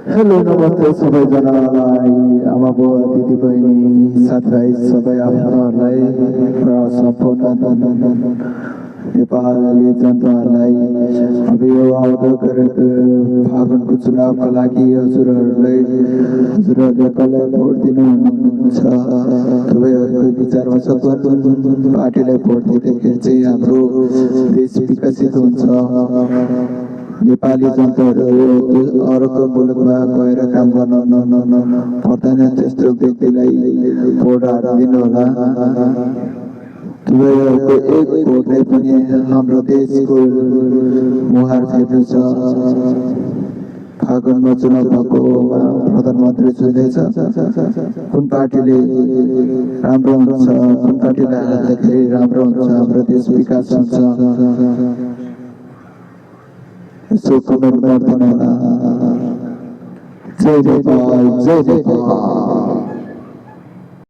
hello नमस्ते सबैजनालाई आमा बुवा दिदीबहिनी साथीभाइ सबै आफ्नोहरूलाई र सम्पूर्ण नेपाली जनताहरूलाई अब यो आउँदो गरेको फागुनको चुनावका लागि हजुरहरूले कसलाई भोट दिनुहुन्छ तपाईँहरूको विचारमा छ कुन पार्टीलाई भोट दिँदाखेरि चाहिँ हाम्रो देश विकसित हुन्छ नेपाली जनताहरू अरूको मुलुकमा गएर काम गर्न पर्दैन त्यस्तो व्यक्तिलाई भोट हालिदिनु होला तपाईँहरूको एक भोटले पनि हाम्रो देशको मुहार फेर्नु छ फागुनमा चुनाव भएको प्रधानमन्त्री चुन्दैछ कुन पार्टीले राम्रो हुन्छ कुन पार्टीलाई हाल्दाखेरि राम्रो हुन्छ हाम्रो देश विकास हुन्छ यसो कमेन्ट गरिदिनु होला जय नेपाल जय नेपाल